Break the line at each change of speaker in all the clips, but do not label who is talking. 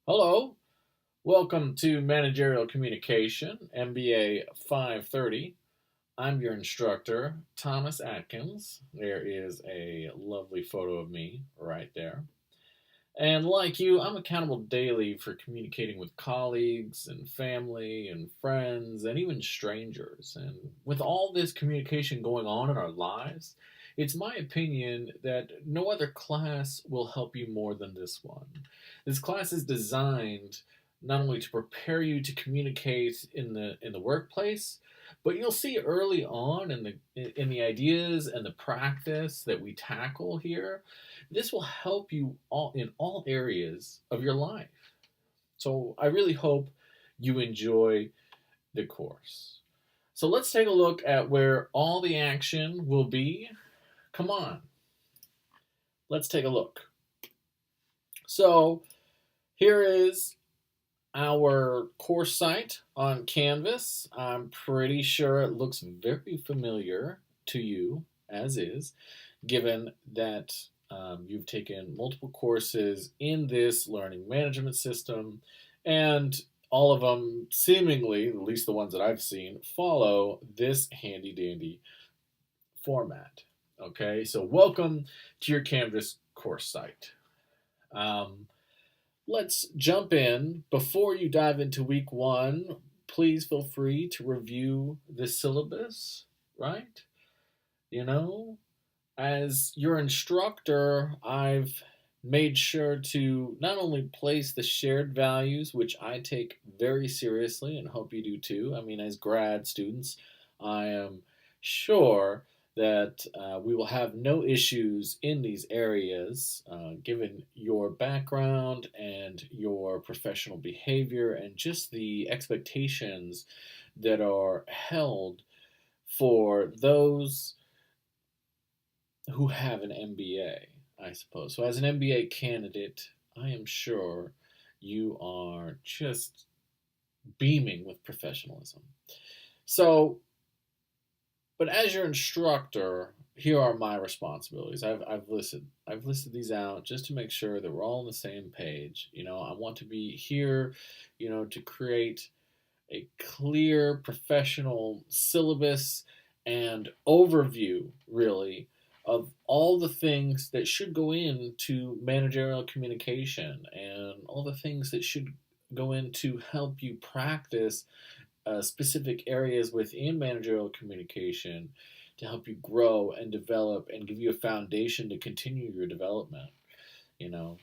Hello, welcome to Managerial Communication, MBA 530. I'm your instructor, Thomas Atkins. There is a lovely photo of me right there. And like you, I'm accountable daily for communicating with colleagues and family and friends and even strangers. And with all this communication going on in our lives, it's my opinion that no other class will help you more than this one. This class is designed not only to prepare you to communicate in the workplace, but you'll see early on in the ideas and the practice that we tackle here, this will help you all in all areas of your life. So I really hope you enjoy the course. So let's take a look at where all the action will be. Come on, let's take a look. So here is our course site on Canvas. I'm pretty sure it looks very familiar to you as is, given that you've taken multiple courses in this learning management system, and all of them seemingly, at least the ones that I've seen, follow this handy dandy format. Okay, so welcome to your Canvas course site. Um, let's jump in. Before you dive into week one, please feel free to review the syllabus, right? You know, as your instructor, I've made sure to not only place the shared values, which I take very seriously and hope you do too. I mean, as grad students, I am sure that we will have no issues in these areas given your background and your professional behavior and just the expectations that are held for those who have an MBA, I suppose. So, as an MBA candidate, I am sure you are just beaming with professionalism. So, but as your instructor, here are my responsibilities. I've listed these out just to make sure that we're all on the same page. I want to be here, to create a clear professional syllabus and overview, really, of all the things that should go into managerial communication and all the things that should go in to help you practice specific areas within managerial communication to help you grow and develop and give you a foundation to continue your development. You know,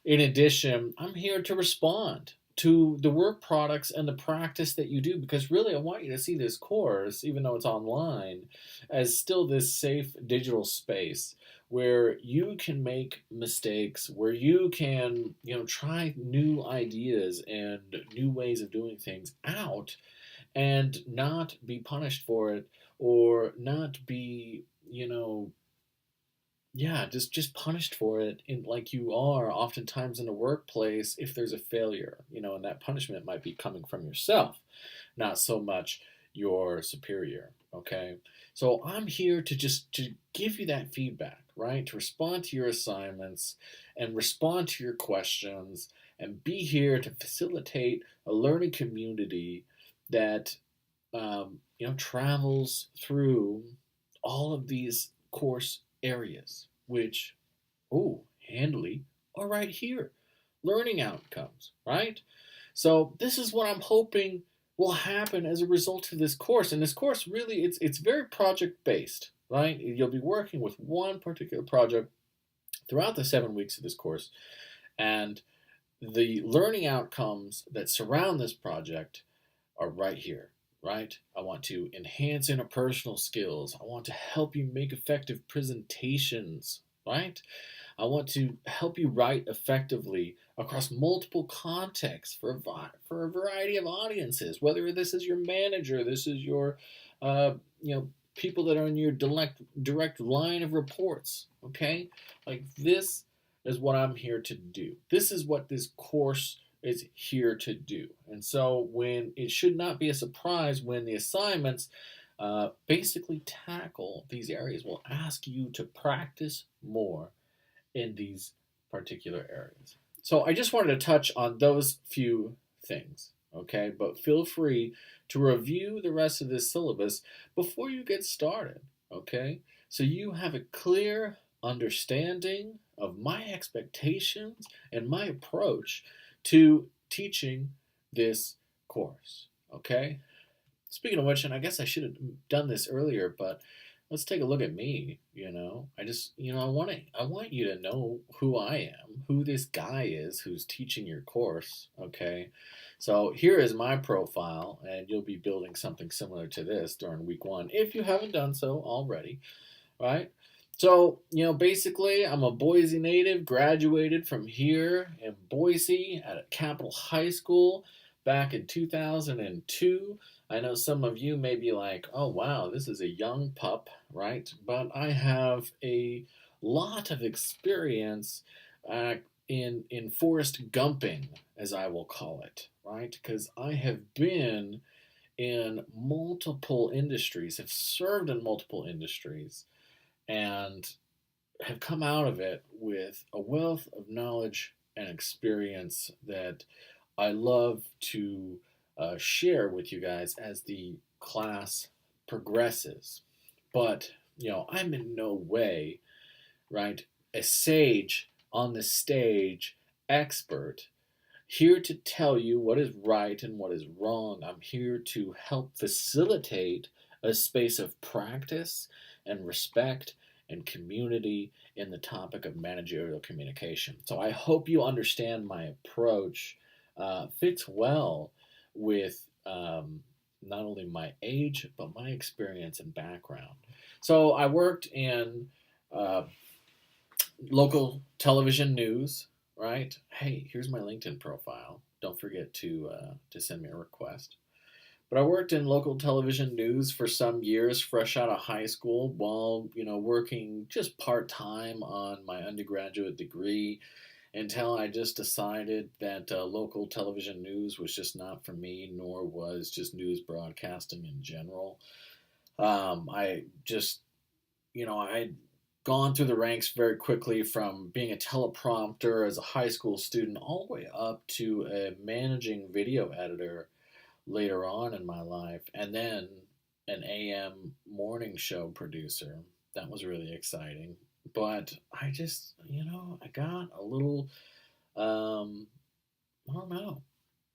in addition, I'm here to respond to the work products and the practice that you do because really I want you to see this course, even though it's online, as still this safe digital space where you can make mistakes, where you can, try new ideas and new ways of doing things out and not be punished for it or not be, yeah, just punished for it in like you are oftentimes in the workplace if there's a failure, and that punishment might be coming from yourself, not so much your superior. Okay, so I'm here to give you that feedback, right? To respond to your assignments and respond to your questions and be here to facilitate a learning community that travels through all of these course areas, which, oh, handily, are right here. Learning outcomes, right? So this is what I'm hoping will happen as a result of this course. And this course really, it's very project based, right? You'll be working with one particular project throughout the 7 weeks of this course, and the learning outcomes that surround this project are right here, right? I want to enhance interpersonal skills. I want to help you make effective presentations, right? I want to help you write effectively across multiple contexts for a variety of audiences, whether this is your manager, this is your, people that are in your direct line of reports, okay? Like this is what I'm here to do. This is what this course is here to do. And so when it should not be a surprise when the assignments basically tackle these areas, will ask you to practice more in these particular areas. So I just wanted to touch on those few things, okay? But feel free to review the rest of this syllabus before you get started, okay? So you have a clear understanding of my expectations and my approach to teaching this course, okay? Speaking of which, and I guess I should have done this earlier, but let's take a look at me. I want you to know who I am, who this guy is who's teaching your course. Okay, so here is my profile, and you'll be building something similar to this during week one if you haven't done so already. Right? So, basically, I'm a Boise native, graduated from here in Boise at a Capital High School back in 2002. I know some of you may be like, oh, wow, this is a young pup, right? But I have a lot of experience uh, in forest gumping, as I will call it, right? Because I have been in multiple industries, have served in multiple industries, and have come out of it with a wealth of knowledge and experience that I love to share with you guys as the class progresses. But, I'm in no way, right, a sage on the stage expert here to tell you what is right and what is wrong. I'm here to help facilitate a space of practice and respect and community in the topic of managerial communication. So I hope you understand my approach fits well with not only my age, but my experience and background. So I worked in uh, local television news, right? Hey, here's my LinkedIn profile. Don't forget to send me a request. But I worked in local television news for some years, fresh out of high school, while working just part time on my undergraduate degree, until I just decided that local television news was just not for me, nor was just news broadcasting in general. I just I'd gone through the ranks very quickly from being a teleprompter as a high school student all the way up to a managing video editor later on in my life, and then an AM morning show producer. That was really exciting. But I just, I got a little, I don't know,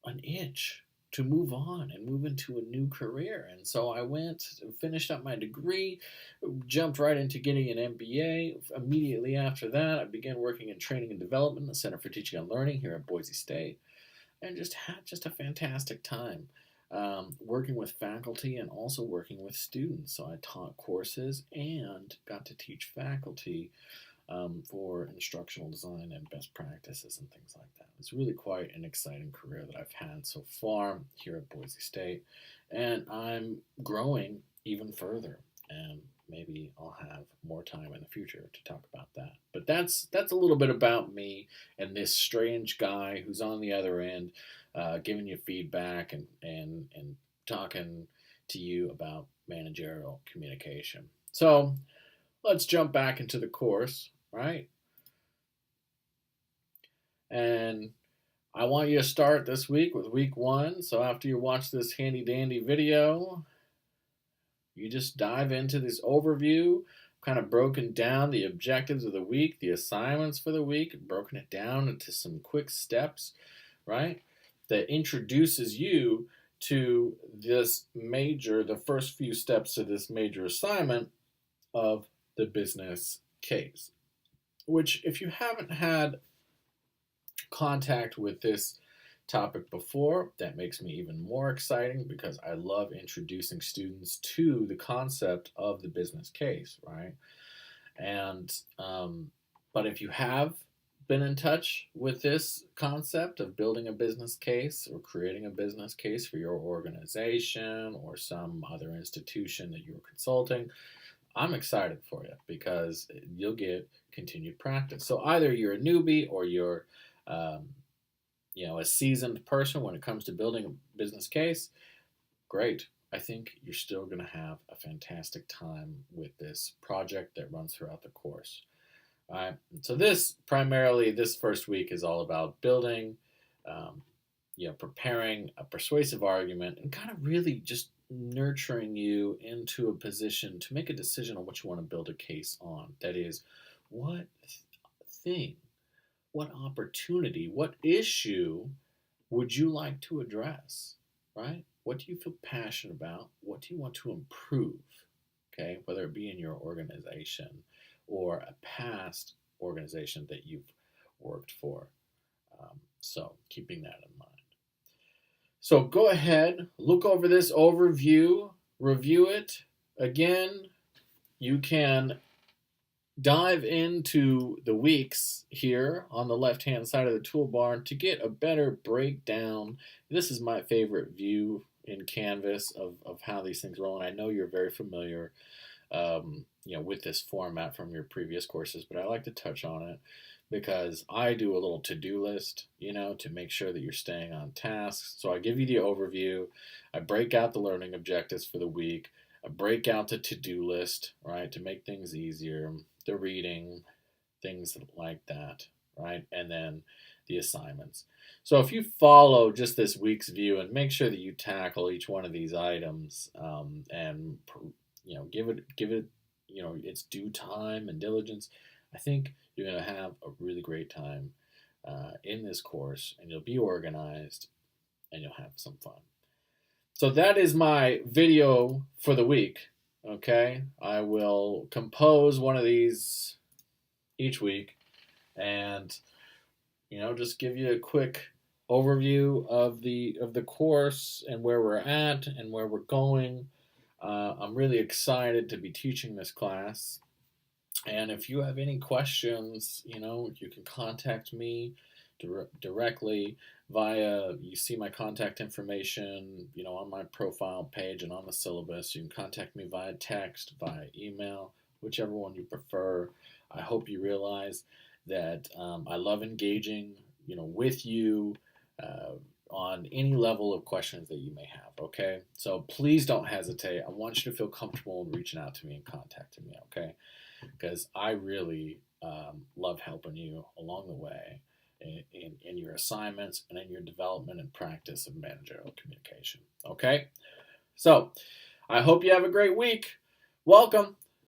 an itch to move on and move into a new career. And so I went, finished up my degree, jumped right into getting an MBA. Immediately after that, I began working in training and development in the Center for Teaching and Learning here at Boise State, and just had just a fantastic time working with faculty and also working with students. So I taught courses and got to teach faculty for instructional design and best practices and things like that. It's really quite an exciting career that I've had so far here at Boise State, and I'm growing even further. And maybe I'll have more time in the future to talk about that. But that's a little bit about me and this strange guy who's on the other end, giving you feedback and talking to you about managerial communication. So let's jump back into the course, right? And I want you to start this week with week one. So after you watch this handy dandy video, you just dive into this overview, kind of broken down the objectives of the week, the assignments for the week, broken it down into some quick steps, right? That introduces you to this major, the first few steps to this major assignment of the business case. Which, if you haven't had contact with this topic before, that makes me even more exciting because I love introducing students to the concept of the business case, right? And but if you have been in touch with this concept of building a business case or creating a business case for your organization or some other institution that you're consulting, I'm excited for you because you'll get continued practice. So either you're a newbie or you're um, a seasoned person when it comes to building a business case, great. I think you're still going to have a fantastic time with this project that runs throughout the course. All right. So this first week is all about building, um, preparing a persuasive argument and kind of really just nurturing you into a position to make a decision on what you want to build a case on. That is, what thing, what opportunity, what issue would you like to address, right? What do you feel passionate about? What do you want to improve? Okay, whether it be in your organization or a past organization that you've worked for. So, keeping that in mind. So, go ahead, look over this overview, review it. Again, you can dive into the weeks here on the left hand side of the toolbar to get a better breakdown. This is my favorite view in Canvas of how these things roll, and I know you're very familiar with this format from your previous courses, but I like to touch on it because I do a little to-do list, to make sure that you're staying on task. So I give you the overview, I break out the learning objectives for the week, I break out the to-do list, right, to make things easier, the reading, things like that, right, and then the assignments. So if you follow just this week's view and make sure that you tackle each one of these items and give it its due time and diligence, I think you're going to have a really great time in this course, and you'll be organized and you'll have some fun. So that is my video for the week. Okay, I will compose one of these each week and just give you a quick overview of the course and where we're at and where we're going. I'm really excited to be teaching this class, and if you have any questions, you can contact me directly you see my contact information, on my profile page and on the syllabus. You can contact me via text, via email, whichever one you prefer. I hope you realize that I love engaging, with you on any level of questions that you may have, okay? So please don't hesitate. I want you to feel comfortable in reaching out to me and contacting me, okay? Because I really love helping you along the way in your assignments and in your development and practice of managerial communication. Okay? So, I hope you have a great week. Welcome.